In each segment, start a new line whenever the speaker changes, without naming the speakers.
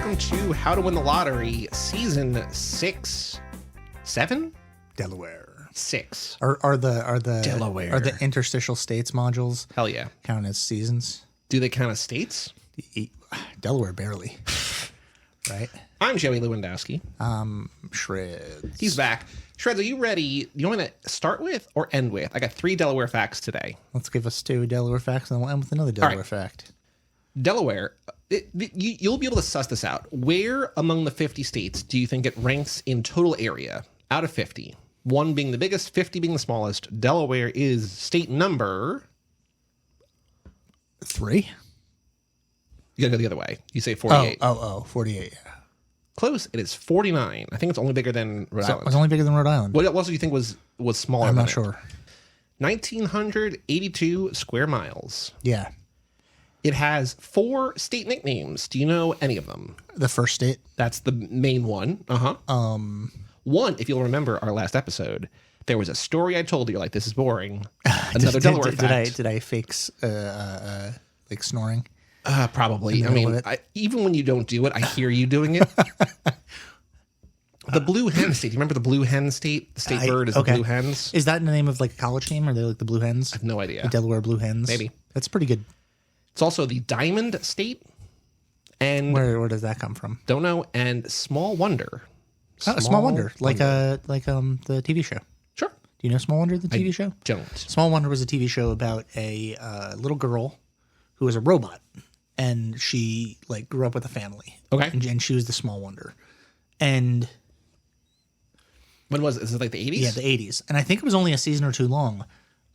welcome to How to Win the Lottery, Season 6, 7?
Delaware.
6.
Are the
Delaware.
Are the interstitial states modules
Hell yeah.
count as seasons?
Do they count as states?
Delaware barely. Right?
I'm Joey Lewandowski.
Shreds.
He's back. Shreds, are you ready? You want me to start with or end with? I got 3 Delaware facts today.
Let's give us 2 Delaware facts and then we'll end with another Delaware fact.
Delaware, you'll be able to suss this out. Where among the 50 states do you think it ranks in total area out of 50? 1 being the biggest, 50 being the smallest. Delaware is state number
3?
You gotta go the other way. You say 48.
48, yeah.
Close. It is 49. I think it's only bigger than Rhode Island.
It's only bigger than Rhode Island.
What else do you think was smaller?
I'm
than
not
it?
sure.
1,982 square miles.
Yeah.
It has 4 state nicknames. Do you know any of them?
The first state?
That's the main one. One, if you'll remember our last episode, there was a story I told you, like, this is boring. Another Delaware fact.
Did I fake like snoring?
Probably. I mean, even when you don't do it, I hear you doing it. The Blue Hen State. Do you remember the Blue Hen State? The state bird is the Blue Hens.
Is that in the name of like a college team? Or are they like the Blue Hens?
I have no idea.
The Delaware Blue Hens?
Maybe.
That's pretty good.
It's also the Diamond State. And
where does that come from?
Don't know. And Small Wonder.
Small Wonder. Like the TV show.
Sure.
Do you know Small Wonder, the TV show?
Don't.
Small Wonder was a TV show about a little girl who was a robot. And she like grew up with a family.
Okay.
And she was the Small Wonder. And
when was it? Is it like the 80s?
yeah, the 80s. And I think it was only a season or 2 long.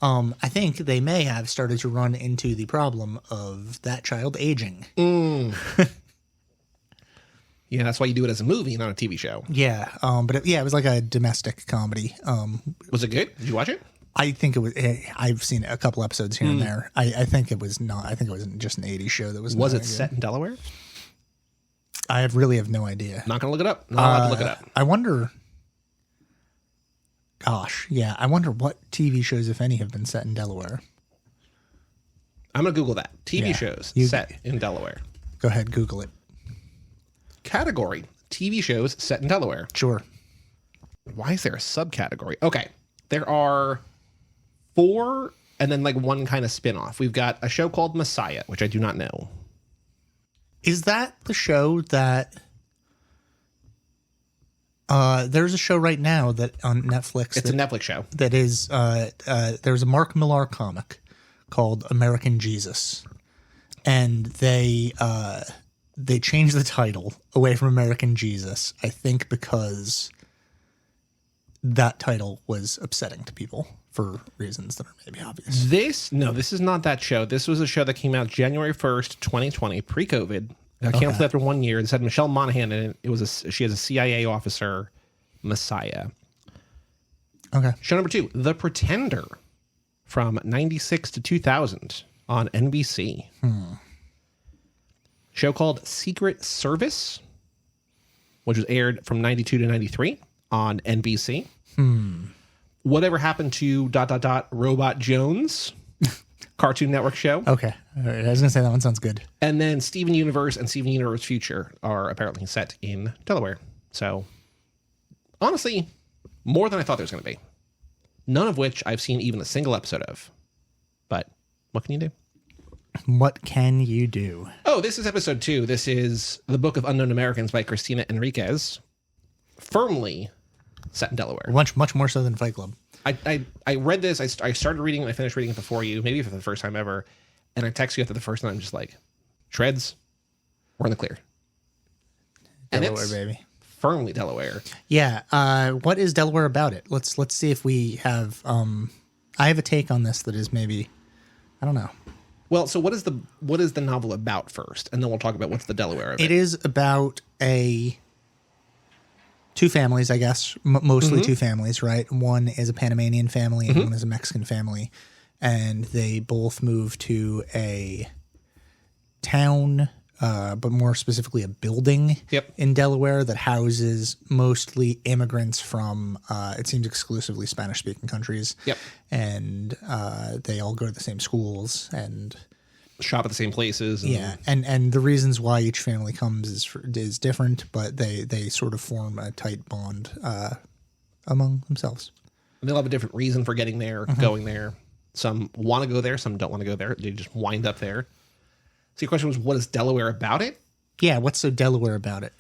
I think they may have started to run into the problem of that child aging.
Yeah, that's why you do it as a movie, not a TV show.
Yeah, but it was like a domestic comedy.
Was it good? Did you watch it?
I think it was. I've seen a couple episodes here and there. I think it was not. I think it was just an 80s show that was.
Was it set in Delaware?
I really have no idea.
Not gonna look it up. Not allowed to look it up.
I wonder. Gosh, yeah. I wonder what TV shows, if any, have been set in Delaware.
I'm gonna Google that. TV shows set in Delaware.
Go ahead, Google it.
Category: TV shows set in Delaware.
Sure.
Why is there a subcategory? Okay, there are 4, and then like 1 kind of spin-off. We've got a show called Messiah, which I do not know.
Is that the show that? There's a show right now that on Netflix.
It's a Netflix show.
That is. There's a Mark Millar comic called American Jesus, and they changed the title away from American Jesus. I think because that title was upsetting to people for reasons that are maybe obvious.
This is not that show. This was a show that came out January 1st, 2020, pre-COVID. Got canceled after 1 year. It had Michelle Monaghan in it. She has a CIA officer, Messiah.
Okay.
Show number 2, The Pretender, from 96 to 2000 on NBC. Show called Secret Service, which was aired from 92 to 93 on NBC. Whatever Happened to ... Robot Jones, Cartoon Network show.
Okay. All right. I was going to say that one sounds good.
And then Steven Universe and Steven Universe Future are apparently set in Delaware. So, honestly, more than I thought there was going to be. None of which I've seen even a single episode of. But what can you do?
What can you do?
Oh, this is episode 2. This is The Book of Unknown Americans by Cristina Henríquez. Firmly set in Delaware.
Much more so than Fight Club.
I read this. I started reading it. I finished reading it before you, maybe for the first time ever. And I text you after the first time. I'm just like, Shreds, we're in the clear.
Delaware,
and
baby.
Firmly Delaware.
Yeah. What is Delaware about it? Let's see if we have. I have a take on this that is maybe, I don't know.
Well, so what is the novel about first, and then we'll talk about what's the Delaware of it.
It is about 2 families, I guess, mostly 2 families, right? One is a Panamanian family and one is a Mexican family, and they both move to a town, but more specifically a building in Delaware that houses mostly immigrants from, it seems, exclusively Spanish-speaking countries.
Yep.
And they all go to the same schools, and
shop at the same places.
Yeah, and the reasons why each family comes is different, but they sort of form a tight bond among themselves.
And they'll have a different reason for getting there, going there. Some want to go there, some don't want to go there. They just wind up there. So your question was, what is Delaware about it?
Yeah, what's so Delaware about it?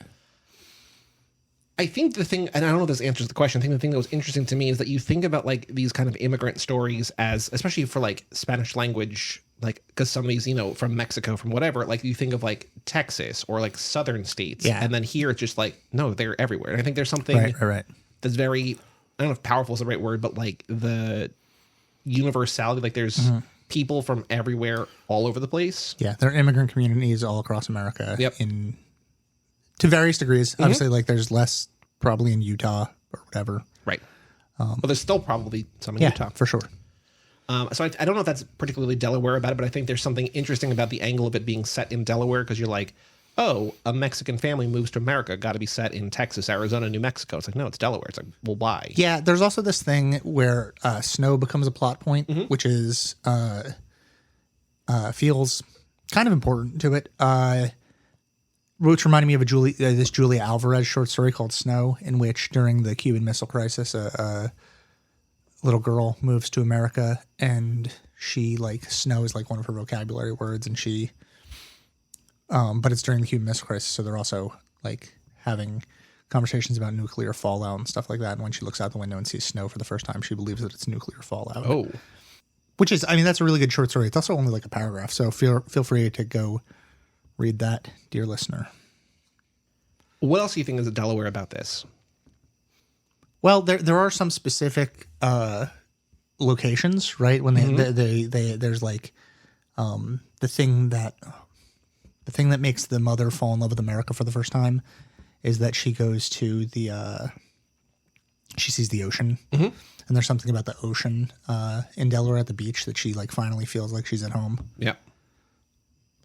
I think the thing, and I don't know if this answers the question, I think the thing that was interesting to me is that you think about like these kind of immigrant stories as, especially for like Spanish language, like, because some of these, you know, from Mexico, from whatever, like you think of like Texas or like southern states.
Yeah.
And then here it's just like, no, they're everywhere. And I think there's something
Right.
that's very, I don't know if powerful is the right word, but like the universality, like there's people from everywhere all over the place.
Yeah, there are immigrant communities all across America.
Yep.
To various degrees. Obviously, like there's less probably in Utah or whatever.
Right. But there's still probably some in
Yeah,
Utah.
for sure.
So I don't know if that's particularly Delaware about it, but I think there's something interesting about the angle of it being set in Delaware, because you're like, oh, a Mexican family moves to America, got to be set in Texas, Arizona, New Mexico. It's like, no, it's Delaware. It's like, well, why?
Yeah, there's also this thing where snow becomes a plot point, which is feels kind of important to it. Which reminded me of this Julia Alvarez short story called Snow, in which during the Cuban Missile Crisis, a little girl moves to America, and she like snow is like one of her vocabulary words, and she, but it's during the Cuban Missile Crisis, so they're also like having conversations about nuclear fallout and stuff like that. And when she looks out the window and sees snow for the first time, she believes that it's nuclear fallout.
Oh,
which is, I mean, that's a really good short story. It's also only like a paragraph, so feel free to go read that, dear listener.
what else do you think is Delaware about this?
Well, there are some specific locations, right? When they there's like the thing that makes the mother fall in love with America for the first time is that she goes to she sees the ocean, and there's something about the ocean in Delaware at the beach that she like finally feels like she's at home.
Yeah.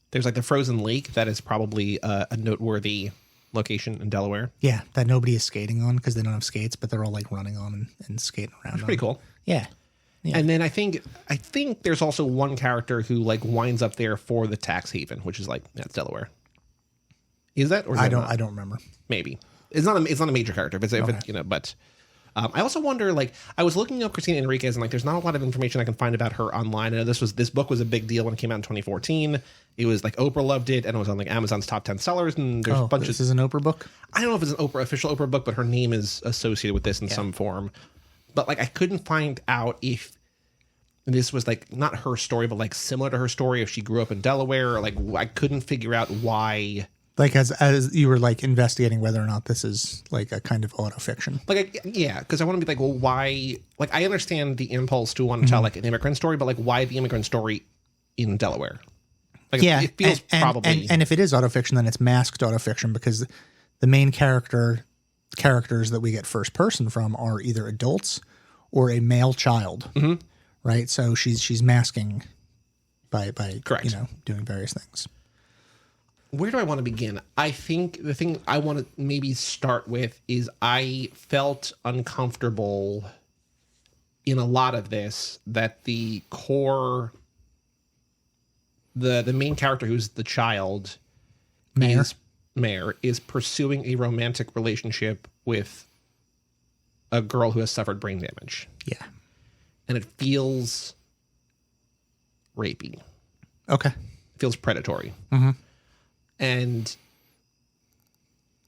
There's like the frozen lake that is probably a noteworthy location in Delaware.
Yeah, that nobody is skating on because they don't have skates, but they're all like running on and skating around.
It's pretty cool.
Yeah.
And then I think there's also one character who like winds up there for the tax haven, which is like, that's Delaware. Is that? Or is
I
that
don't remember.
Maybe it's not a major character. If it's you know, but I also wonder, like, I was looking up Cristina Henríquez, and like, there's not a lot of information I can find about her online. I know this book was a big deal when it came out in 2014. It was like Oprah loved it, and it was on like Amazon's top 10 sellers. And there's a bunch
This is an Oprah book?
I don't know if it's an official Oprah book, but her name is associated with this in some form. But like, I couldn't find out if this was like not her story, but like similar to her story, if she grew up in Delaware, or like I couldn't figure out why.
Like as you were like investigating whether or not this is like a kind of autofiction.
Like, yeah, because I want to be like, well, why? Like, I understand the impulse to want to tell like an immigrant story, but like, why the immigrant story in Delaware? Like,
Yeah,
it feels probably.
And if it is autofiction, then it's masked autofiction because the main characters that we get first person from are either adults or a male child, right? So she's masking by
Correct.
you know, doing various things.
Where do I want to begin? I think the thing I want to maybe start with is I felt uncomfortable in a lot of this that the core, the main character who's the child, Mayor is pursuing a romantic relationship with a girl who has suffered brain damage.
Yeah.
And it feels rapey.
Okay.
It feels predatory. And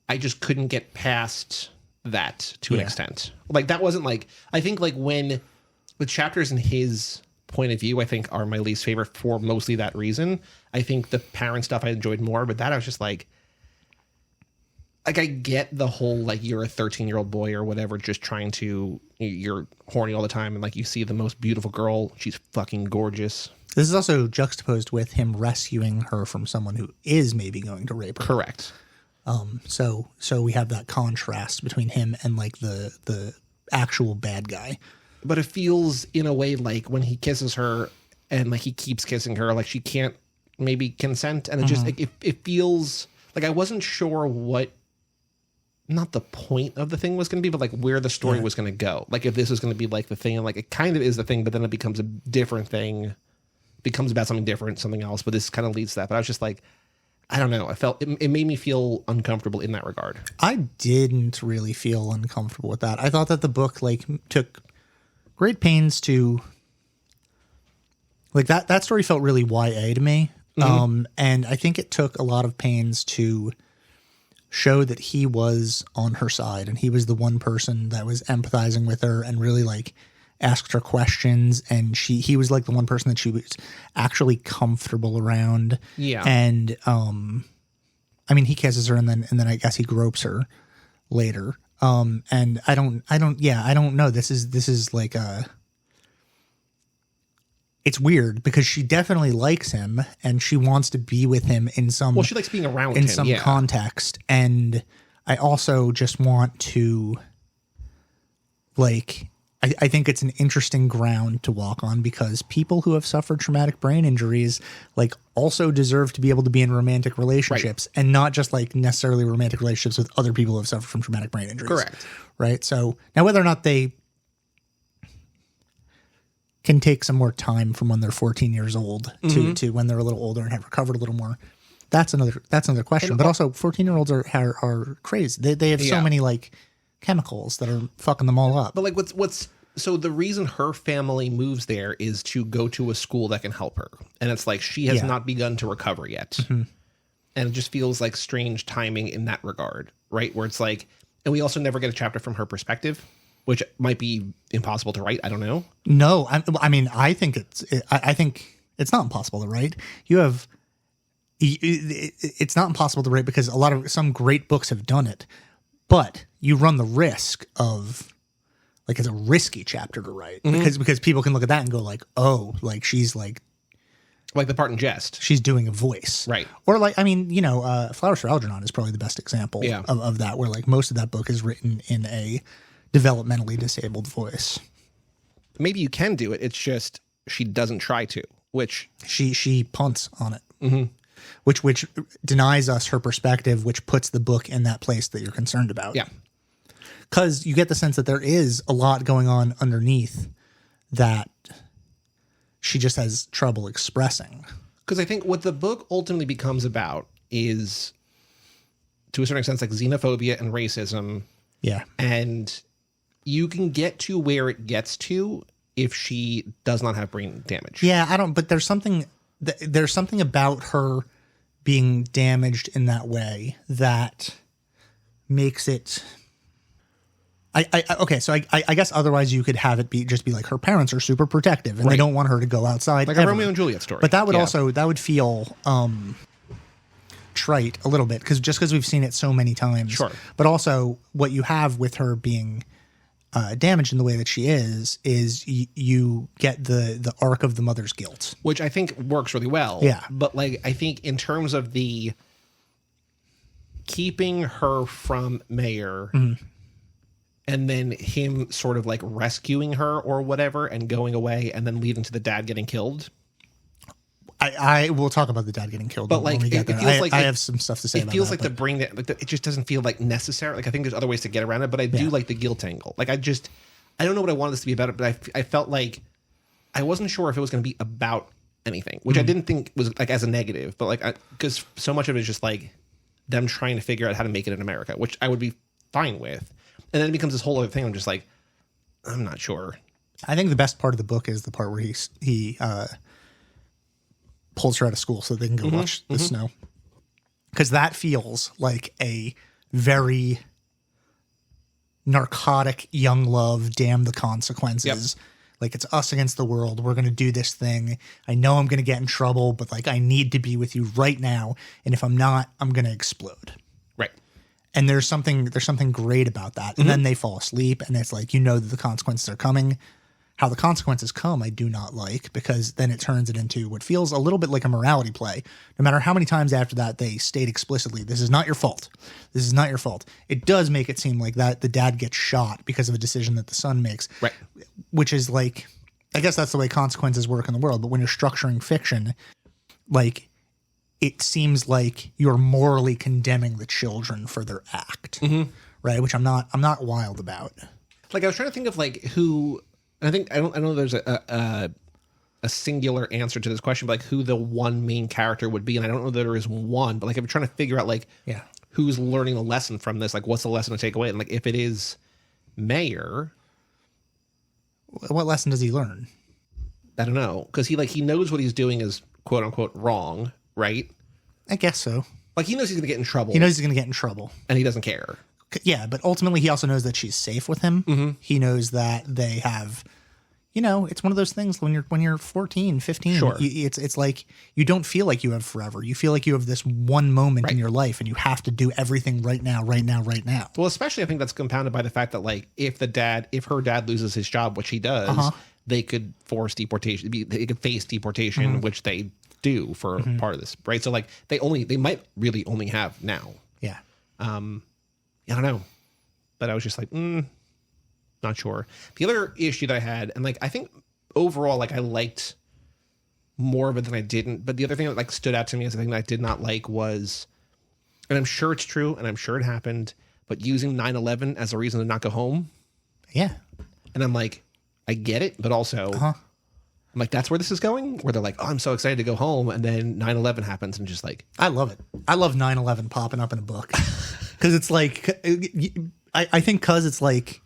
I just couldn't get past that to an extent. Like, that wasn't like, I think like when the chapters in his point of view, I think are my least favorite for mostly that reason. I think the parent stuff I enjoyed more, but that I was just like I get the whole, like, you're a 13-year-old boy or whatever, just trying to, you're horny all the time. And like, you see the most beautiful girl. She's fucking gorgeous.
This is also juxtaposed with him rescuing her from someone who is maybe going to rape her.
Correct.
So we have that contrast between him and like the actual bad guy.
But it feels in a way like when he kisses her and like he keeps kissing her, like she can't maybe consent. And it just, it feels like I wasn't sure what, not the point of the thing was going to be, but like where the story was going to go. Like if this was going to be like the thing, and like it kind of is the thing, but then it becomes a different thing becomes about something different, something else, but this kind of leads to that. But I was just like, I don't know. I felt it made me feel uncomfortable in that regard.
I didn't really feel uncomfortable with that. I thought that the book like took great pains to like that story felt really YA to me. And I think it took a lot of pains to show that he was on her side and he was the one person that was empathizing with her and really like asked her questions, and he was like the one person that she was actually comfortable around.
Yeah.
And I mean, he kisses her and then I guess he gropes her later. And I don't know. This is like it's weird because she definitely likes him and she wants to be with him in some,
well, she likes being around
in
him,
some context. And I also just want to like, I think it's an interesting ground to walk on because people who have suffered traumatic brain injuries like also deserve to be able to be in romantic relationships, and not just like necessarily romantic relationships with other people who have suffered from traumatic brain injuries.
Correct.
Right. So now whether or not they can take some more time from when they're 14 years old to when they're a little older and have recovered a little more, that's another question.
And
but also 14-year-olds are crazy. They have so many like chemicals that are fucking them all up.
But like what's so the reason her family moves there is to go to a school that can help her. And it's like she has not begun to recover yet. And it just feels like strange timing in that regard, right? Where it's like, and we also never get a chapter from her perspective, which might be impossible to write. I don't know.
No, I mean, I think it's not impossible to write. It's not impossible to write because some great books have done it, but you run the risk of like, it's a risky chapter to write because people can look at that and go like, oh, like she's like
the part in Jest.
She's doing a voice.
Right.
Or like, I mean, Flowers for Algernon is probably the best example of that, where like most of that book is written in a developmentally disabled voice.
Maybe you can do it. It's just she doesn't try to, which
she punts on it, which denies us her perspective, which puts the book in that place that you're concerned about.
Yeah.
Because you get the sense that there is a lot going on underneath that she just has trouble expressing.
Because I think what the book ultimately becomes about is, to a certain extent, like xenophobia and racism. Yeah. And you can get to where it gets to if she does not have brain damage.
Yeah, but there's something about her being damaged in that way that makes it... Okay, so I guess otherwise you could have it just be like her parents are super protective and they don't want her to go outside.
Like a Romeo and Juliet story.
But that would feel trite a little bit because we've seen it so many times.
Sure.
But also what you have with her being damaged in the way that she is you get the arc of the mother's guilt,
which I think works really well.
Yeah.
But like I think in terms of the keeping her from Mayer. And then him sort of like rescuing her or whatever and going away and then leading to the dad getting killed.
I will talk about the dad getting killed.
But like,
it feels like I have some stuff to say about that.
It feels like the brain, it just doesn't feel like necessary. Like I think there's other ways to get around it, but I do like the guilt angle. Like I don't know what I wanted this to be about, but I felt like I wasn't sure if it was going to be about anything, which I didn't think was like as a negative, but like, because so much of it is just like them trying to figure out how to make it in America, which I would be fine with. And then it becomes this whole other thing. I'm just like, I'm not sure.
I think the best part of the book is the part where he pulls her out of school so they can go watch the snow. Because that feels like a very narcotic young love, damn the consequences. Yep. Like, it's us against the world. We're going to do this thing. I know I'm going to get in trouble, but like, I need to be with you right now. And if I'm not, I'm going to explode.
Right.
And there's something great about that. And then they fall asleep and it's like, that the consequences are coming. How the consequences come, I do not like, because then it turns it into what feels a little bit like a morality play. No matter how many times after that they state explicitly, this is not your fault. This is not your fault. It does make it seem like that the dad gets shot because of a decision that the son makes.
Right.
Which is like, I guess that's the way consequences work in the world. But when you're structuring fiction, like, it seems like you're morally condemning the children for their act, right? Which I'm not wild about.
Like I was trying to think of like who, and I know there's a singular answer to this question, but like who the one main character would be. And I don't know that there is one, but like if you're trying to figure out like who's learning the lesson from this, like what's the lesson to take away? And like if it is Mayor,
what lesson does he learn?
I don't know, because he knows what he's doing is quote unquote wrong, right?
I guess so.
Like he knows he's gonna get in trouble.
He knows he's gonna get in trouble,
and he doesn't care.
Yeah, but ultimately he also knows that she's safe with him. Mm-hmm. He knows that they have, it's one of those things when you're 14, 15,
sure.
It's like you don't feel like you have forever. You feel like you have this one moment in your life and you have to do everything right now.
Well, especially I think that's compounded by the fact that like if her dad loses his job, which he does, they could force deportation. They could face deportation, which they do for part of this, right? So like they might really only have now.
Yeah.
I don't know, but I was just like, not sure. The other issue that I had, and like I think overall, like I liked more of it than I didn't. But the other thing that like stood out to me as a thing that I did not like was, and I'm sure it's true, and I'm sure it happened, but using 9/11 as a reason to not go home.
Yeah,
and I'm like, I get it, but also, I'm like, that's where this is going. Where they're like, oh, I'm so excited to go home, and then 9/11 happens, and just like,
I love it. I love 9/11 popping up in a book. Because it's like, I think because it's like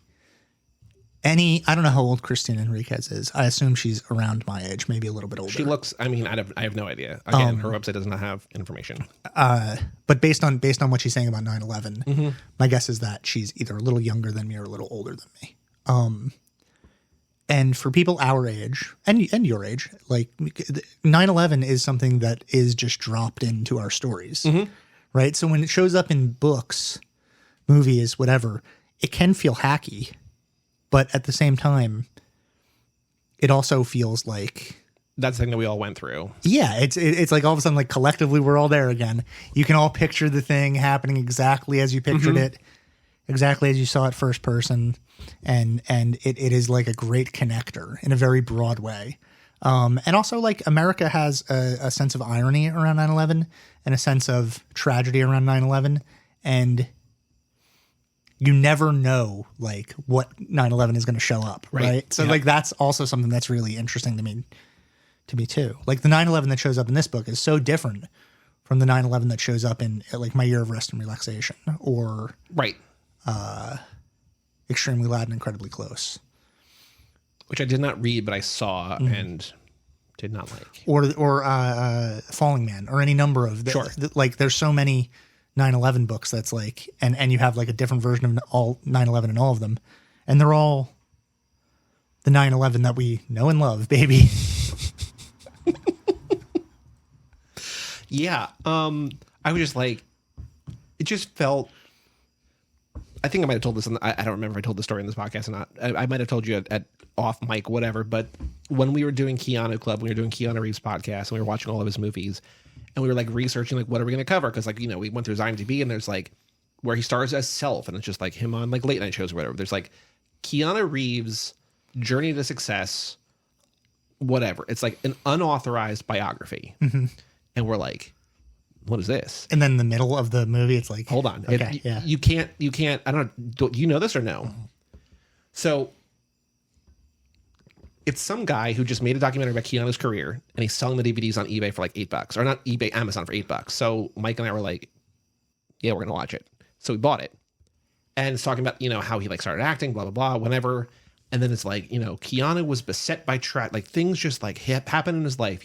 I don't know how old Cristina Henríquez is. I assume she's around my age, maybe a little bit older.
She looks, I have no idea. Again, her website does not have information.
But based on what she's saying about 9/11, my guess is that she's either a little younger than me or a little older than me. And for people our age and your age, like 9/11 is something that is just dropped into our stories. Right. So when it shows up in books, movies, whatever, it can feel hacky, but at the same time, it also feels like
that's the thing that we all went through.
Yeah. It's like all of a sudden, like collectively, we're all there again. You can all picture the thing happening exactly as you pictured it, exactly as you saw it first person. And it is like a great connector in a very broad way. And also like America has a sense of irony around 9/11 and a sense of tragedy around 9/11. And you never know like what 9/11 is going to show up. Right. So like, that's also something that's really interesting to me too. Like the 9/11 that shows up in this book is so different from the 9/11 that shows up in like My Year of Rest and Relaxation or Extremely Loud and Incredibly Close.
Which I did not read, but I saw and did not like.
Or Falling Man, or any number of like there's so many 9/11 books that's like, and you have like a different version of all 9/11 in all of them, and they're all the 9/11 that we know and love, baby.
Yeah, I was just like, it just felt. I think I might have told this. I don't remember if I told the story in this podcast or not. I might have told you at off mic, whatever. But when we were doing Keanu Club, we were doing Keanu Reeves podcast, and we were watching all of his movies, and we were like researching like what are we going to cover? Because like we went through his IMDb, and there's like where he stars as Self, and it's just like him on like late night shows or whatever. There's like Keanu Reeves' journey to success, whatever. It's like an unauthorized biography, and we're like, what is this?
And then in the middle of the movie, it's like,
hold on.
Okay,
you can't, I don't know. Do you know this or no? So it's some guy who just made a documentary about Keanu's career, and he's selling the DVDs on eBay for like $8, or not eBay, Amazon for $8. So Mike and I were like, yeah, we're going to watch it. So we bought it, and it's talking about, how he like started acting, blah, blah, blah, whenever. And then it's like, Keanu was beset by like things just like happened in his life.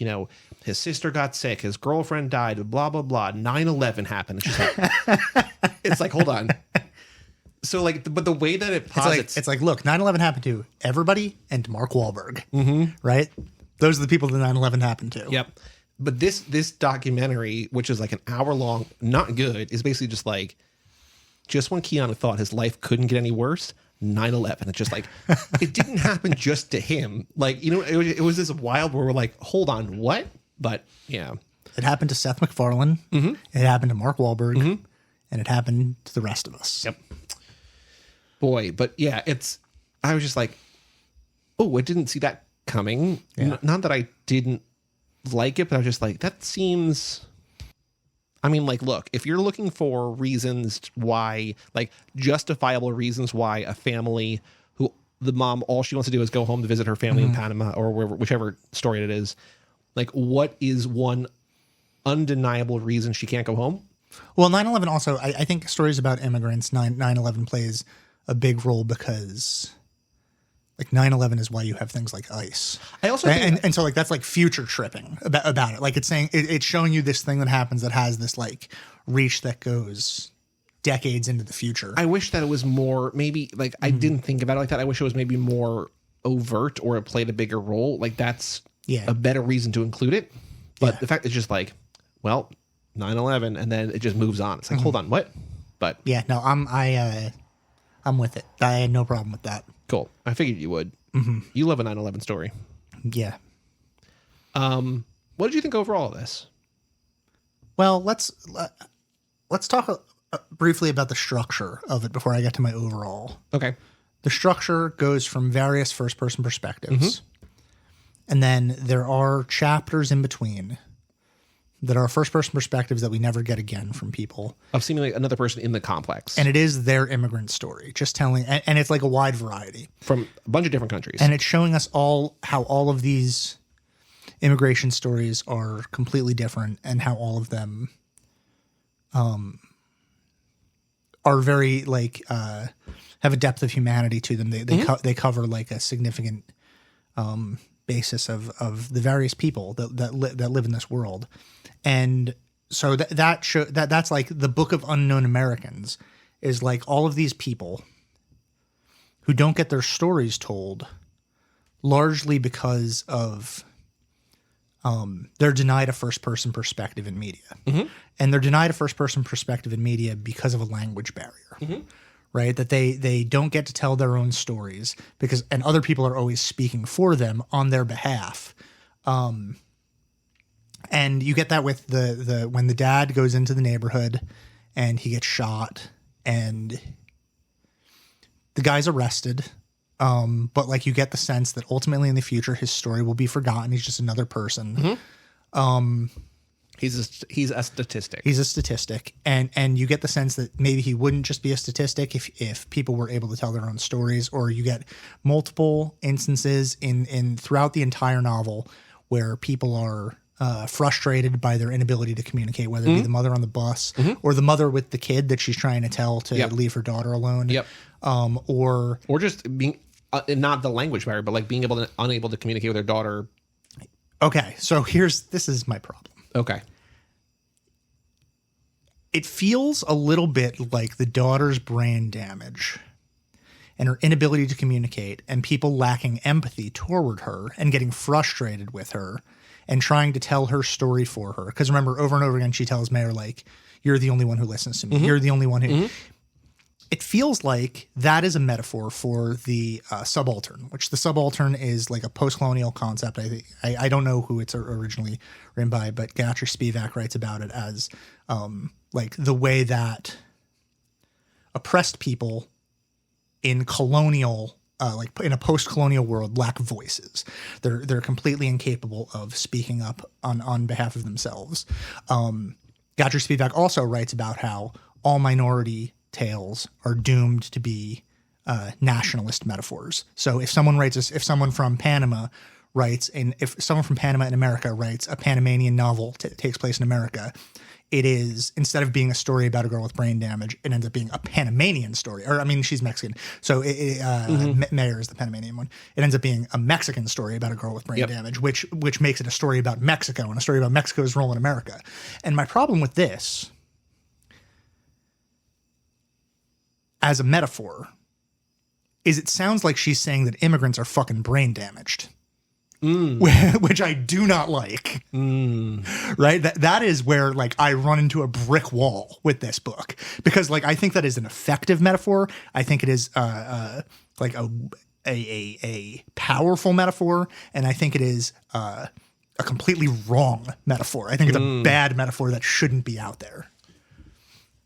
His sister got sick, his girlfriend died, blah, blah, blah. 9/11 happened. It's just like, it's like, hold on. So like, but the way that it posits,
it's like, look, 9/11 happened to everybody and to Mark Wahlberg, right? Those are the people that 9/11 happened to.
Yep. But this documentary, which is like an hour long, not good, is basically just like, just when Keanu thought his life couldn't get any worse, 9/11. It's just like, it didn't happen just to him. Like, it was this wild where we're like, hold on, what? But yeah.
It happened to Seth MacFarlane. It happened to Mark Wahlberg. And it happened to the rest of us.
Yep. Boy, but yeah, I was just like, oh, I didn't see that coming. Yeah. Not that I didn't like it, but I was just like, that seems... I mean, like, look, if you're looking for reasons why, like justifiable reasons why a family who the mom, all she wants to do is go home to visit her family in Panama or wherever, whichever story it is. Like, what is one undeniable reason she can't go home?
Well, 9/11 also, I think stories about immigrants, 9/11 plays a big role because like 9/11 is why you have things like ICE.
I also think
and so like that's like future tripping about it. Like it's saying it's showing you this thing that happens that has this like reach that goes decades into the future.
I wish that it was more, maybe like I didn't think about it like that. I wish it was maybe more overt or it played a bigger role. Like that's a better reason to include it. But the fact it's just like, well, 9/11 and then it just moves on. It's like, hold on, what? But
yeah, no, I'm with it. I had no problem with that.
Cool. I figured you would. You love a 9/11 story.
Yeah.
What did you think overall of this?
Well, let's talk briefly about the structure of it before I get to my overall.
Okay.
The structure goes from various first-person perspectives, and then there are chapters in between that are first-person perspectives that we never get again from people.
Of seemingly another person in the complex.
And it is their immigrant story, just telling, and it's like a wide variety.
From a bunch of different countries.
And it's showing us all how all of these immigration stories are completely different and how all of them are very, like, have a depth of humanity to them. They cover, like, a significant basis of the various people that live in this world. And so that's like the Book of Unknown Americans is like all of these people who don't get their stories told largely because of they're denied a first-person perspective in media. And they're denied a first-person perspective in media because of a language barrier. Right? That they don't get to tell their own stories and other people are always speaking for them on their behalf. And you get that with the when the dad goes into the neighborhood and he gets shot and the guy's arrested. But like you get the sense that ultimately in the future his story will be forgotten. He's just another person.
He's a statistic.
He's a statistic. And you get the sense that maybe he wouldn't just be a statistic if people were able to tell their own stories, or you get multiple instances in throughout the entire novel where people are frustrated by their inability to communicate, whether it be the mother on the bus or the mother with the kid that she's trying to tell to leave her daughter alone. Or
just being not the language barrier, but like being unable to communicate with her daughter.
Okay. So this is my problem.
Okay.
It feels a little bit like the daughter's brain damage and her inability to communicate and people lacking empathy toward her and getting frustrated with her and trying to tell her story for her. Because remember, over and over again, she tells Mayor, like, you're the only one who listens to me. You're the only one who... It feels like that is a metaphor for the subaltern, which the subaltern is like a post-colonial concept. I don't know who it's originally written by, but Gayatri Spivak writes about it as like the way that oppressed people in colonial, like in a post-colonial world, lack voices. They're completely incapable of speaking up on behalf of themselves. Gayatri Spivak also writes about how all minority tales are doomed to be nationalist metaphors. So if someone from Panama in America writes a Panamanian novel takes place in America, it is, instead of being a story about a girl with brain damage, it ends up being a Panamanian story. Or, I mean, she's Mexican. So Mayor is the Panamanian one. It ends up being a Mexican story about a girl with brain damage, which makes it a story about Mexico and a story about Mexico's role in America. And my problem with this as a metaphor is it sounds like she's saying that immigrants are fucking brain damaged. Which I do not like. Right? That is where like I run into a brick wall with this book, because like I think that is an effective metaphor. I think it is like a powerful metaphor, and I think it is a completely wrong metaphor. I think it's a bad metaphor that shouldn't be out there.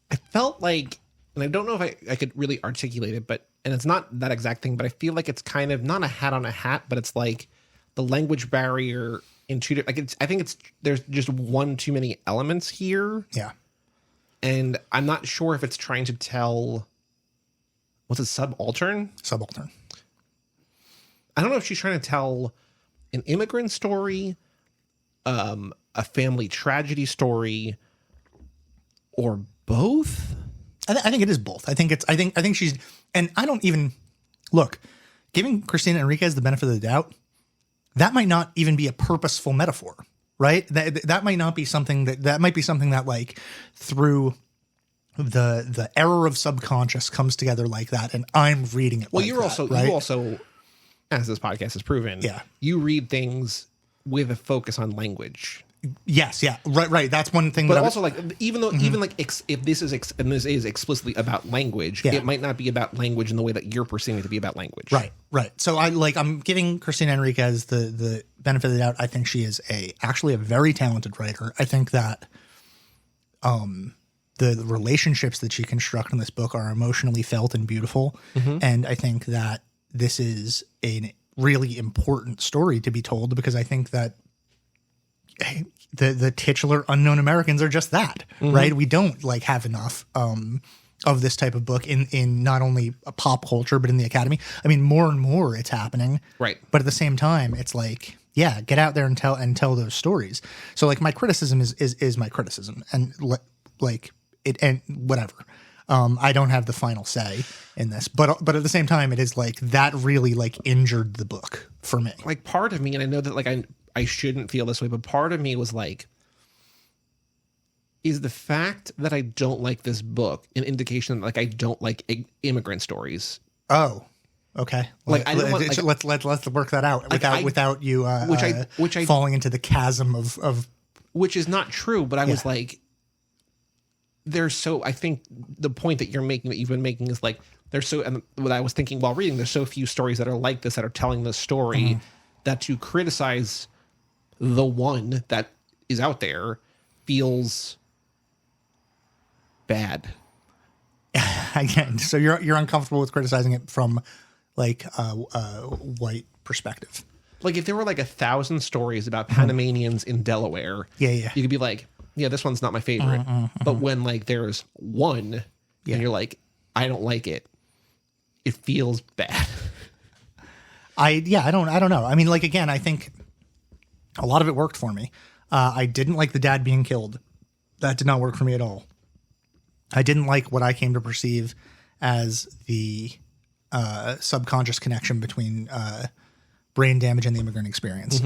I felt like, and I don't know if I could really articulate it, and it's not that exact thing, but I feel like it's kind of not a hat on a hat, but it's like the language barrier in two different, like there's just one too many elements here.
Yeah.
And I'm not sure if it's trying to tell, what's it, subaltern?
Subaltern.
I don't know if she's trying to tell an immigrant story, a family tragedy story, or both.
I think it is both. I think she's, and I don't even look, giving Cristina Henríquez the benefit of the doubt, that might not even be a purposeful metaphor, right? That might not be something that might be something that like through the error of subconscious comes together like that, and I'm reading it.
Well,
like
you
right?
also, as this podcast has proven, you read things with a focus on language.
Yes, yeah, right. That's one thing.
But also, like, even though, even like, if this is and this is explicitly about language, it might not be about language in the way that you're perceiving it to be about language.
Right. So I'm giving Cristina Henríquez the benefit of the doubt. I think she is actually a very talented writer. I think that the relationships that she constructs in this book are emotionally felt and beautiful, and I think that this is a really important story to be told, because I think that the titular unknown Americans are just that, right? We don't like have enough of this type of book in not only a pop culture, but in the academy. I mean, more and more it's happening.
Right.
But at the same time, it's like, yeah, get out there and tell those stories. So like my criticism is my criticism, and like it, and whatever. I don't have the final say in this, but at the same time, it is like that really like injured the book for me.
Like part of me, and I know that like I shouldn't feel this way, but part of me was like, is the fact that I don't like this book an indication that like I don't like immigrant stories?
Oh, okay.
Like I don't want, like,
let's work that out without you which I falling into the chasm of
which is not true, but I was like, I think the point that you've been making is like there's so, and what I was thinking while reading, there's so few stories that are like this, that are telling this story, that to criticize the one that is out there feels bad.
Again, so you're uncomfortable with criticizing it from like a white perspective.
Like if there were like 1,000 stories about Panamanians in Delaware, you could be like, yeah, this one's not my favorite. But when like there's one and you're like, I don't like it, it feels bad.
I don't know. I mean, like, again, I think a lot of it worked for me. I didn't like the dad being killed. That did not work for me at all. I didn't like what I came to perceive as the subconscious connection between brain damage and the immigrant experience.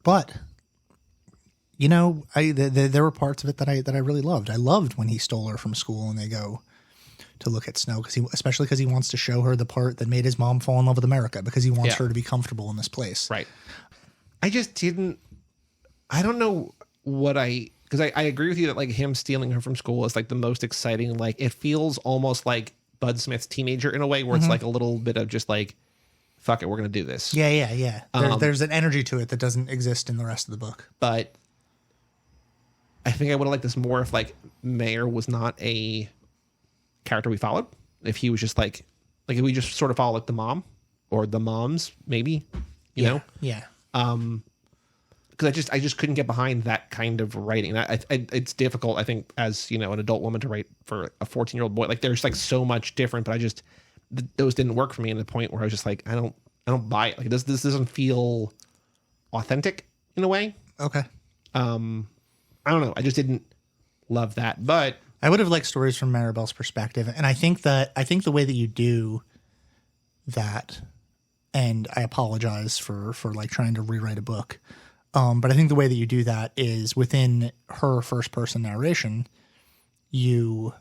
But you know, there were parts of it that I really loved. I loved when he stole her from school and they go to look at snow, especially because he wants to show her the part that made his mom fall in love with America, because he wants her to be comfortable in this place.
Right. I don't know what because I agree with you that like him stealing her from school is like the most exciting. Like it feels almost like Bud Smith's Teenager in a way, where it's like a little bit of just like, fuck it, we're going to do this.
Yeah. There's an energy to it that doesn't exist in the rest of the book.
But I think I would have liked this more if like Mayer was not a character we followed. If he was just like if we just sort of follow like the mom or the moms, maybe, you know?
Yeah.
Because I just couldn't get behind that kind of writing. It's difficult, I think, as, you know, an adult woman to write for a 14-year-old boy. Like there's like so much different, but those didn't work for me, to the point where I was just like, I don't buy it. Like this doesn't feel authentic in a way.
Okay.
I don't know. I just didn't love that, but
I would have liked stories from Maribel's perspective. And I think the way that you do that, and I apologize for like trying to rewrite a book. But I think the way that you do that is within her first person narration, you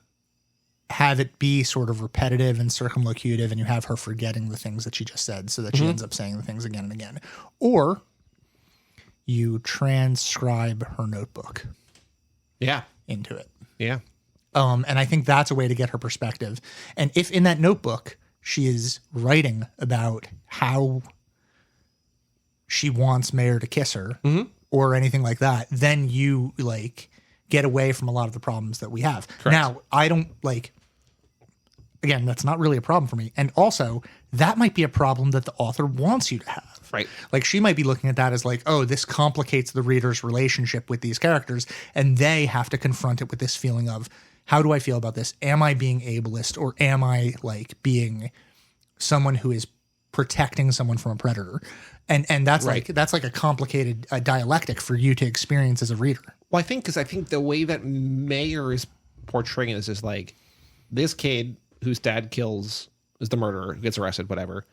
have it be sort of repetitive and circumlocutive, and you have her forgetting the things that she just said, so that she ends up saying the things again and again. Or you transcribe her notebook into it.
Yeah.
And I think that's a way to get her perspective. And if in that notebook she is writing about how she wants Mayer to kiss her or anything like that, then you like get away from a lot of the problems that we have. Correct. Now, I don't like, again, that's not really a problem for me. And also that might be a problem that the author wants you to have.
Right.
Like she might be looking at that as like, oh, this complicates the reader's relationship with these characters, and they have to confront it with this feeling of, how do I feel about this? Am I being ableist, or am I like being someone who is protecting someone from a predator. And that's
Right.
that's like a complicated dialectic for you to experience as a reader.
Well, I think the way that Mayer is portraying this is like this kid whose dad is the murderer, who gets arrested, whatever.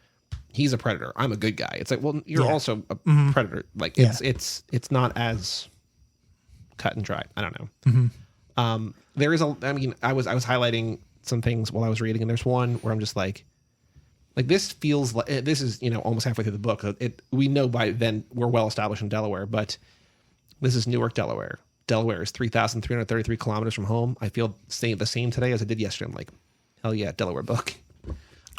He's a predator. I'm a good guy. It's like, well, you're also a predator. Like it's not as cut and dry. I don't know. There is I was highlighting some things while I was reading, and there's one where I'm just like this feels like this is, almost halfway through the book. We know by then we're well established in Delaware, but this is Newark, Delaware. Delaware is 3,333 kilometers from home. I feel the same today as I did yesterday. I'm like, hell yeah, Delaware book.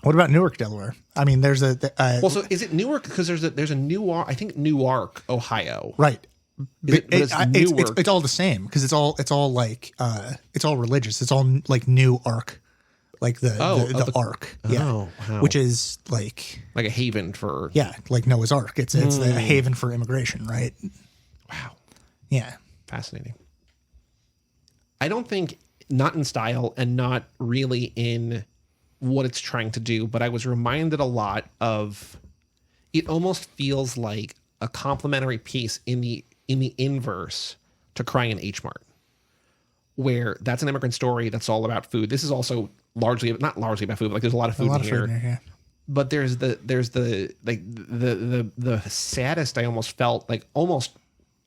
What about Newark, Delaware? I mean, there's a
well, so is it Newark? Because there's a Newark, I think Newark, Ohio.
Right.
Newark.
It's all the same because it's all like it's all religious. It's all like New Ark, like the Ark,
wow.
Which is like
a haven for
like Noah's Ark. It's the haven for immigration, right?
Wow,
yeah,
fascinating. I don't think not in style and not really in what it's trying to do, but I was reminded a lot of. It almost feels like a complimentary piece in the inverse to Crying in H Mart, where that's an immigrant story that's all about food. This is also not largely about food, but like there's a lot of food in here. But there's the saddest I almost felt like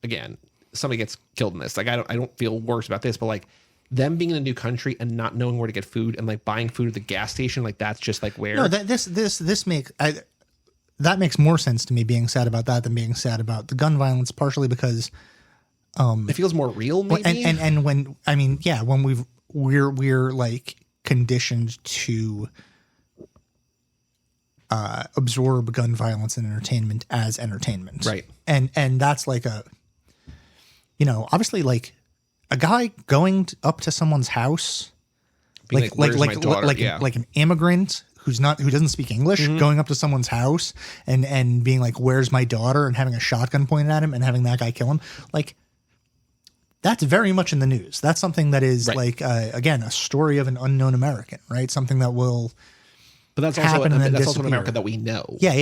again, somebody gets killed in this. Like I don't feel worse about this, but like them being in a new country and not knowing where to get food and like buying food at the gas station, like that's just like where.
No, this makes that makes more sense to me being sad about that than being sad about the gun violence, partially because
it feels more real, maybe.
And when we're like conditioned to absorb gun violence and entertainment as entertainment,
right?
And that's like obviously like a guy going up to someone's house, like an immigrant who doesn't speak English, going up to someone's house and being like, "Where's my daughter?" and having a shotgun pointed at him and having that guy kill him, like that's very much in the news. That's something that is like again a story of an unknown American, right? Something that will.
But that's also an America that we know.
Yeah,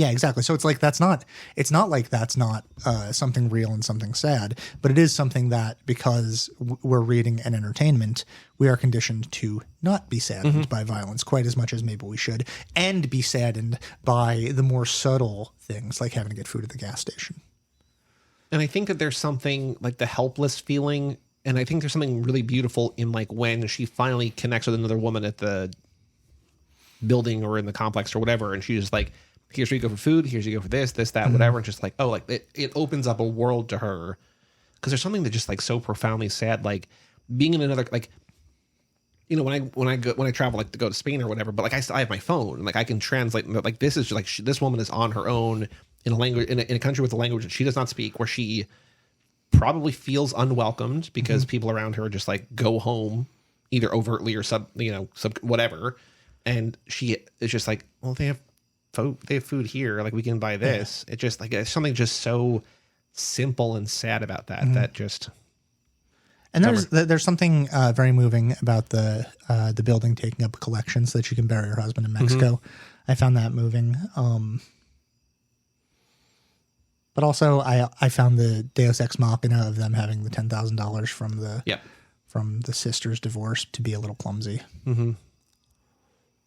exactly. So it's like it's not like that's not something real and something sad, but it is something that because we're reading an entertainment, we are conditioned to not be saddened by violence quite as much as maybe we should, and be saddened by the more subtle things like having to get food at the gas station.
And I think that there's something like the helpless feeling, and I think there's something really beautiful in like when she finally connects with another woman at the building or in the complex or whatever, and she's just like, here's where you go for food, here's where you go for this, that, whatever, and just like, oh, like it opens up a world to her, because there's something that just like so profoundly sad, like being in another, like, when I travel like to go to Spain or whatever, but like I have my phone and like I can translate, like this is just like this woman is on her own in a language in a country with a language that she does not speak, where she probably feels unwelcomed because people around her just like go home either overtly or sub whatever. And she is just like, well, they have food here. Like we can buy this. Yeah. It just like there's something just so simple and sad about that. That just.
And there's something very moving about the building taking up a collection so that she can bury her husband in Mexico. I found that moving. But also I found the Deus Ex Machina of them having the $10,000 from the sister's divorce to be a little clumsy.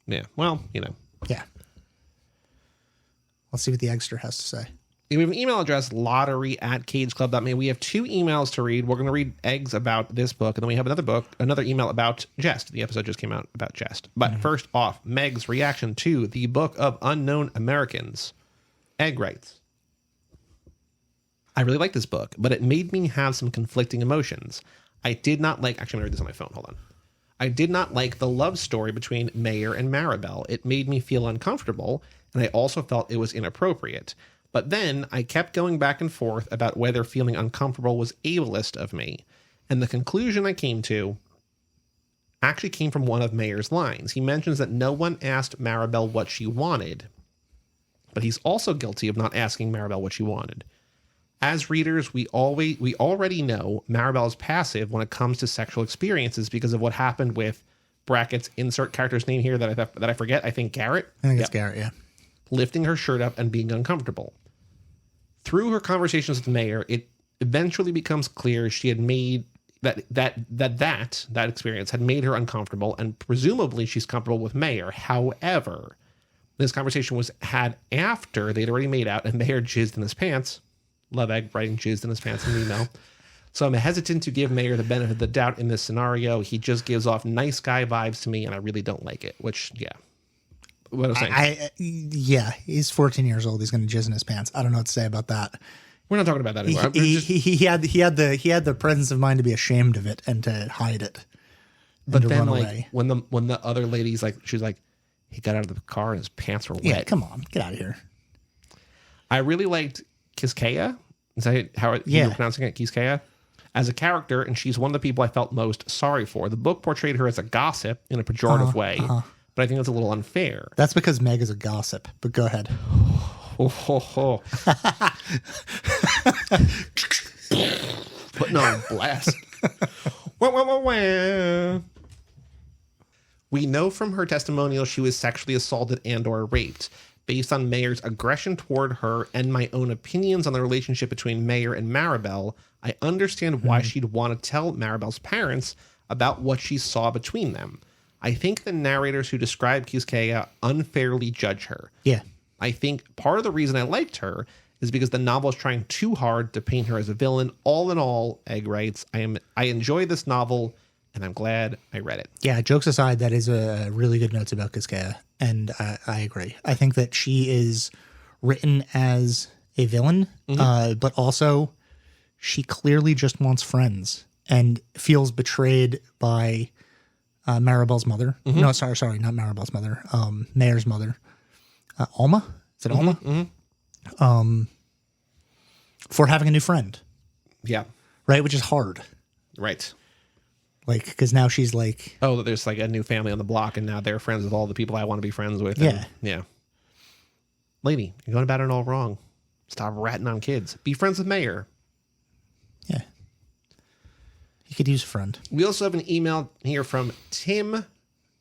Yeah, well,
Yeah. Let's see what the Eggster has to say.
We have an email address, lottery@cageclub.me. We have 2 emails to read. We're going to read Eggs about this book, and then we have another email about Jest. The episode just came out about Jest. But first off, Meg's reaction to the Book of Unknown Americans. Egg writes, I really like this book, but it made me have some conflicting emotions. I did not like... Actually, I'm going to read this on my phone. Hold on. I did not like the love story between Mayer and Maribel. It made me feel uncomfortable, and I also felt it was inappropriate. But then I kept going back and forth about whether feeling uncomfortable was ableist of me. And the conclusion I came to actually came from one of Mayer's lines. He mentions that no one asked Maribel what she wanted, but he's also guilty of not asking Maribel what she wanted. As readers, we already know Maribel is passive when it comes to sexual experiences because of what happened with brackets insert character's name here that I forget. I think Garrett.
I think it's Garrett. Yeah.
lifting her shirt up and being uncomfortable. Through her conversations with Mayer, it eventually becomes clear she had made that experience had made her uncomfortable, and presumably she's comfortable with Mayer. However, this conversation was had after they'd already made out and Mayer jizzed in his pants. Love Egg writing jizzed in his pants in an email. So I'm hesitant to give Mayer the benefit of the doubt in this scenario. He just gives off nice guy vibes to me, and I really don't like it, which, yeah. What I was saying.
Yeah, he's 14 years old. He's going to jizz in his pants. I don't know what to say about that.
We're not talking about that anymore.
He had the presence of mind to be ashamed of it and to hide it.
But
to
then,
run
like,
away.
when the other lady's like, she's like, he got out of the car and his pants were wet.
Yeah, come on, get out of here.
I really liked Kiskea. Is that how you're pronouncing it? Kiskea? As a character, and she's one of the people I felt most sorry for. The book portrayed her as a gossip in a pejorative way, but I think that's a little unfair.
That's because Meg is a gossip, but go ahead.
Putting on blast. We know from her testimonial she was sexually assaulted and or raped. Based on Mayer's aggression toward her and my own opinions on the relationship between Mayer and Maribel, I understand why she'd want to tell Maribel's parents about what she saw between them. I think the narrators who describe Kiskea unfairly judge her.
Yeah.
I think part of the reason I liked her is because the novel is trying too hard to paint her as a villain. All in all, Egg writes, I enjoy this novel, and I'm glad I read it.
Yeah, jokes aside, that is a really good notes about Kiskea, and I agree. I think that she is written as a villain, but also she clearly just wants friends and feels betrayed by Maribel's mother. No, sorry, not Maribel's mother. Mayer's mother. Alma? Is it Alma? For having a new friend.
Yeah.
Right, which is hard.
Right.
Like, because now she's like...
Oh, there's like a new family on the block, and now they're friends with all the people I want to be friends with.
Yeah.
Yeah. Lady, you're going about it all wrong. Stop ratting on kids. Be friends with Mayer.
Yeah. He could use a friend.
We also have an email here from Tim,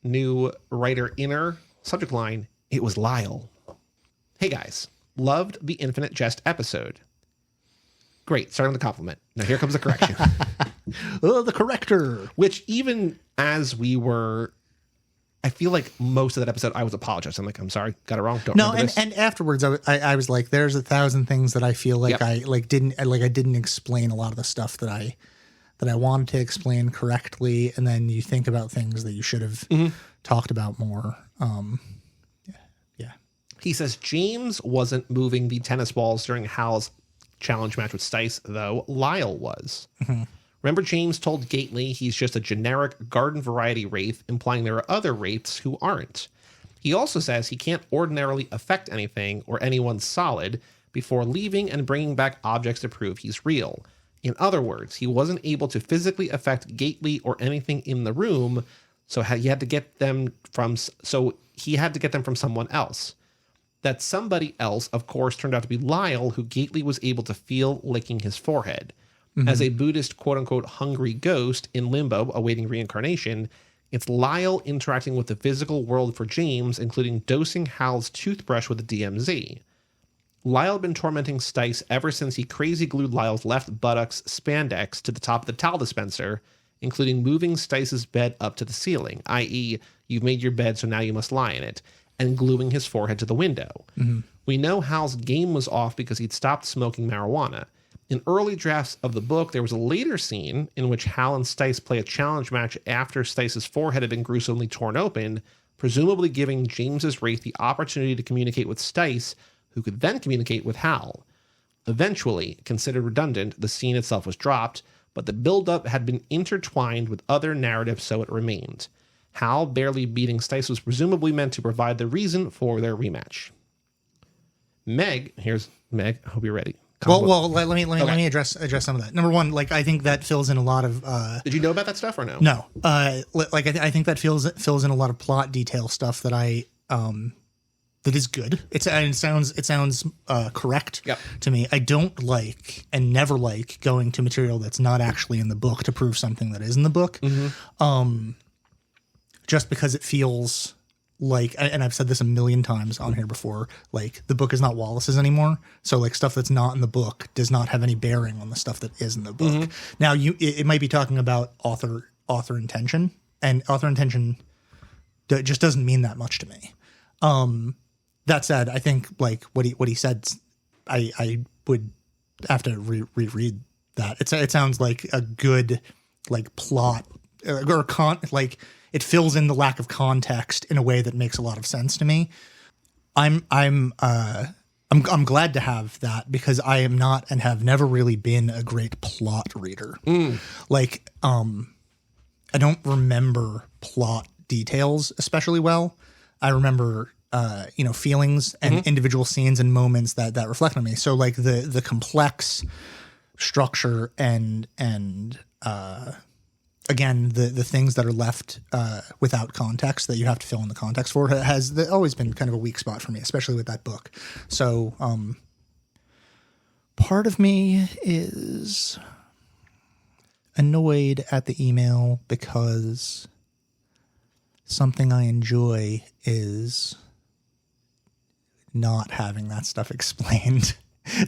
new writer inner. Subject line, it was Lyle. Hey guys, loved the Infinite Jest episode. Great, starting with a compliment. Now here comes the correction.
Oh, the corrector.
Which even as we were, I feel like most of that episode I was apologizing. I'm like, I'm sorry, got it wrong. Don't remember this.
And afterwards I was like, there's 1,000 things that I feel like I didn't explain a lot of the stuff that I wanted to explain correctly, and then you think about things that you should have talked about more. Yeah.
He says James wasn't moving the tennis balls during Hal's challenge match with Stice, though Lyle was. Remember, James told Gately he's just a generic garden variety wraith, implying there are other wraiths who aren't. He also says he can't ordinarily affect anything or anyone solid before leaving and bringing back objects to prove he's real. In other words, he wasn't able to physically affect Gately or anything in the room, so he had to get them from someone else. That somebody else, of course, turned out to be Lyle, who Gately was able to feel licking his forehead. As a Buddhist quote-unquote hungry ghost in limbo awaiting reincarnation, it's Lyle interacting with the physical world for James, including dosing Hal's toothbrush with a DMZ. Lyle had been tormenting Stice ever since he crazy glued Lyle's left buttocks spandex to the top of the towel dispenser, including moving Stice's bed up to the ceiling, i.e., you've made your bed so now you must lie in it, and gluing his forehead to the window. We know Hal's game was off because he'd stopped smoking marijuana. In early drafts of the book, there was a later scene in which Hal and Stice play a challenge match after Stice's forehead had been gruesomely torn open, presumably giving James's wraith the opportunity to communicate with Stice, who could then communicate with Hal. Eventually, considered redundant, the scene itself was dropped, but the build-up had been intertwined with other narratives, so it remained. Hal barely beating Stice was presumably meant to provide the reason for their rematch. Here's Meg. I hope you're ready.
Well, let me address some of that. Number one, like I think that fills in a lot of.
Did you know about that stuff or no?
No, I think that fills in a lot of plot detail stuff that that is good. It sounds correct to me. I don't like and never like going to material that's not actually in the book to prove something that is in the book. Just because it feels like, and I've said this a million times on here before, like the book is not Wallace's anymore. So like stuff that's not in the book does not have any bearing on the stuff that is in the book. Now it might be talking about author intention, and author intention just doesn't mean that much to me. That said, I think like what he said, I would have to reread that. It sounds like a good like plot or like it fills in the lack of context in a way that makes a lot of sense to me. I'm glad to have that because I am not and have never really been a great plot reader. Like I don't remember plot details especially well. I remember feelings and individual scenes and moments that reflect on me. So like the complex structure and again, the things that are left without context that you have to fill in the context for has always been kind of a weak spot for me, especially with that book. So part of me is annoyed at the email because something I enjoy is not having that stuff explained.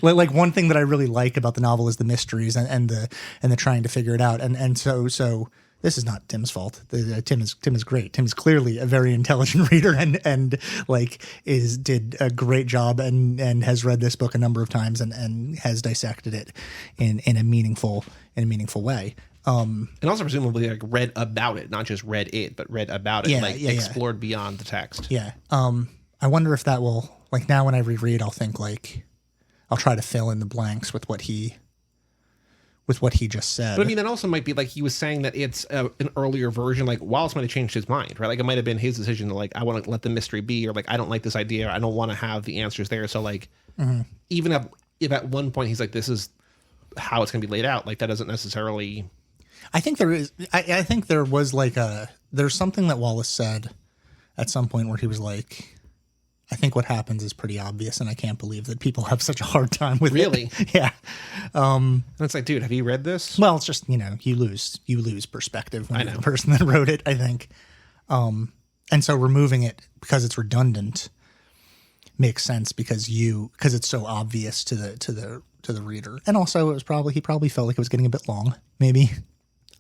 Like one thing that I really like about the novel is the mysteries and the trying to figure it out. And so this is not Tim's fault. Tim is great. Tim is clearly a very intelligent reader and like did a great job and has read this book a number of times and has dissected it in a meaningful way.
And also presumably like read about it, not just read it, but read about it, explored beyond the text.
Yeah. I wonder if that will, like now when I reread, I'll think like, I'll try to fill in the blanks with what he just said.
But I mean, that also might be like he was saying that it's an earlier version. Like Wallace might have changed his mind, right? Like it might have been his decision to like, I want to let the mystery be, or like, I don't like this idea. I don't want to have the answers there. So like, even if at one point he's like, this is how it's going to be laid out, like that doesn't necessarily.
I think there is. I think there was like there's something that Wallace said at some point where he was like, I think what happens is pretty obvious, and I can't believe that people have such a hard time with it.
Really?
Yeah.
And it's like, dude, have you read this?
Well, it's just, you lose perspective when you're the person that wrote it, I think. And so removing it because it's redundant makes sense because it's so obvious to the reader. And also he probably felt like it was getting a bit long, maybe.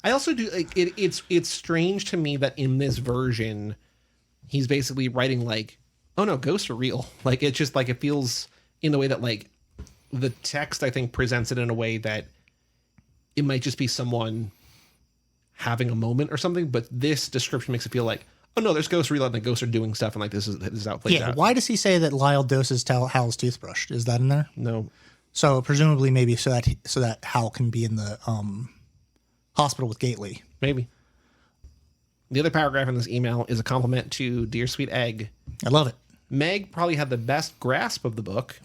I also do like it's strange to me that in this version he's basically writing like, oh no, ghosts are real. Like it's just like it feels in the way that like the text I think presents it in a way that it might just be someone having a moment or something, but this description makes it feel like, oh no, there's ghosts real and the ghosts are doing stuff and like this is how it plays out.
Why does he say that Lyle doses Hal's toothbrush? Is that in there?
No.
So presumably maybe so that Hal can be in the hospital with Gately.
Maybe. The other paragraph in this email is a compliment to Dear Sweet Egg.
I love it.
Meg probably had the best grasp of the book.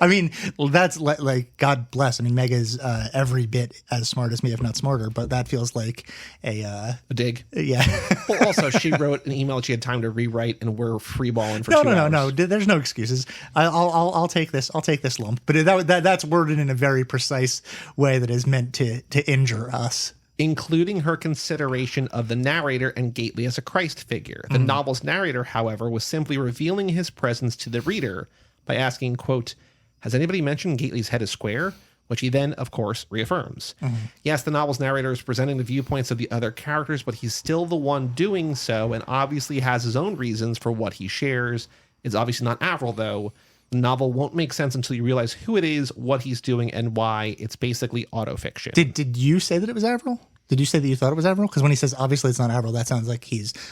I mean, that's like, God bless. I mean, Meg is every bit as smart as me, if not smarter, but that feels like a
dig.
Yeah.
Well, also, she wrote an email she had time to rewrite, and we're freeballing for 2 hours.
No. There's no excuses. I'll take this. I'll take this lump. But that's worded in a very precise way that is meant to injure us.
Including her consideration of the narrator and Gately as a Christ figure. The novel's narrator, however, was simply revealing his presence to the reader by asking, quote, has anybody mentioned Gately's head is square? Which he then, of course, reaffirms. Yes, the novel's narrator is presenting the viewpoints of the other characters, but he's still the one doing so and obviously has his own reasons for what he shares. It's obviously not Avril, though. The novel won't make sense until you realize who it is, what he's doing, and why. It's basically autofiction.
Did you say that it was Avril? Did you say that you thought it was Avril? Because when he says obviously it's not Avril, that sounds like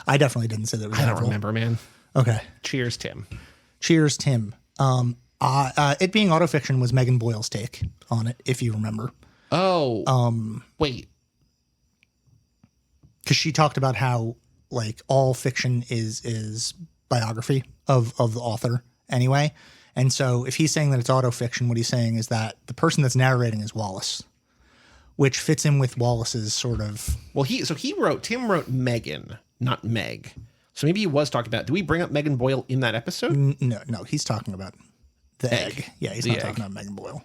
I definitely didn't say that it was Avril.
I don't remember, man.
Okay.
Cheers, Tim.
Cheers, Tim. It being autofiction was Megan Boyle's take on it, if you remember.
Oh. Wait.
Because she talked about how like all fiction is biography of the author anyway. And so if he's saying that it's autofiction, what he's saying is that the person that's narrating is Wallace, which fits in with Wallace's sort of...
Well, Tim wrote Megan, not Meg. So maybe he was talking about... Do we bring up Megan Boyle in that episode?
No, he's talking about the egg. Yeah, he's not talking about Megan Boyle.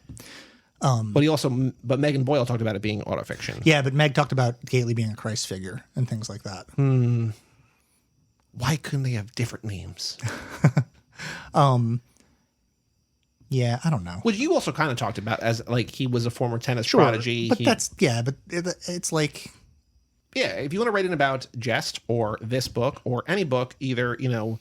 But Megan Boyle talked about it being autofiction.
Yeah, but Meg talked about Gately being a Christ figure and things like that.
Why couldn't they have different names?
Yeah, I don't know.
Which you also kind of talked about as like he was a former tennis prodigy.
But it's like...
Yeah, if you want to write in about Jest or this book or any book, either, you know,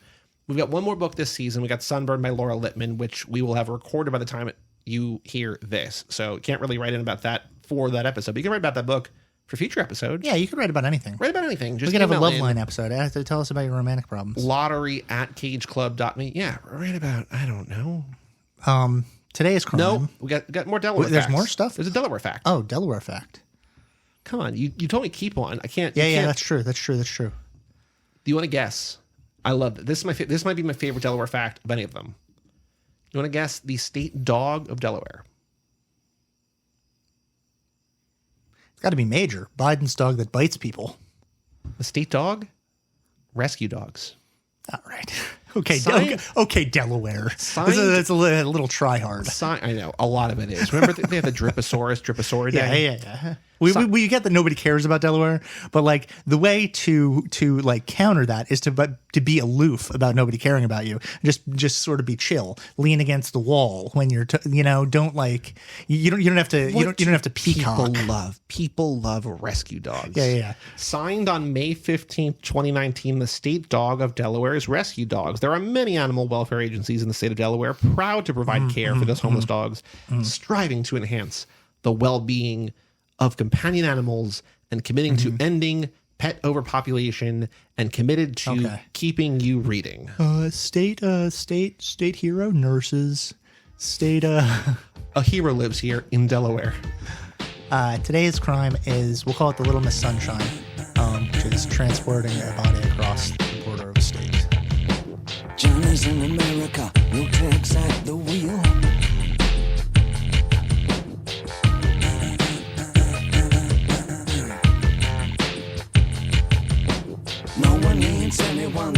we've got one more book this season. We got Sunburned by Laura Littman, which we will have recorded by the time you hear this. So you can't really write in about that for that episode. But you can write about that book for future episodes.
Yeah, you can write about anything.
Write about anything. Just
we could have a love line episode. To tell us about your romantic problems.
lottery@cageclub.me. Yeah, write about, I don't know.
Today's crime.
No, we got more Delaware
There's
facts.
more stuff?
There's a Delaware fact.
Oh, Delaware fact.
Come on, you told me keep one. I can't.
Yeah, that's true. That's true.
Do you want to guess? I love it. This might be my favorite Delaware fact of any of them. You want to guess the state dog of Delaware?
It's got to be Major, Biden's dog that bites people.
The state dog? Rescue dogs.
All right. Okay,
Signed-
okay, Delaware.
Signed-
That's a little try hard.
I know, a lot of it is. Remember they have the Driposauridae?
Yeah. We get that nobody cares about Delaware, but like the way to like counter that is to be aloof about nobody caring about you. Just sort of be chill, lean against the wall when you're don't like you don't have to you don't have to peacock.
People love rescue dogs.
Yeah.
Signed on May 15th, 2019, the state dog of Delaware is Rescue Dogs. There are many animal welfare agencies in the state of Delaware proud to provide care for those homeless dogs, striving to enhance the well-being of companion animals and committing to ending pet overpopulation and committed to keeping you reading.
State hero nurses.
A hero lives here in Delaware.
Today's crime is, we'll call it the Little Miss Sunshine, which is transporting a body across the border of a state.
Johnny's in America, no tricks at the wheel. No one needs anyone.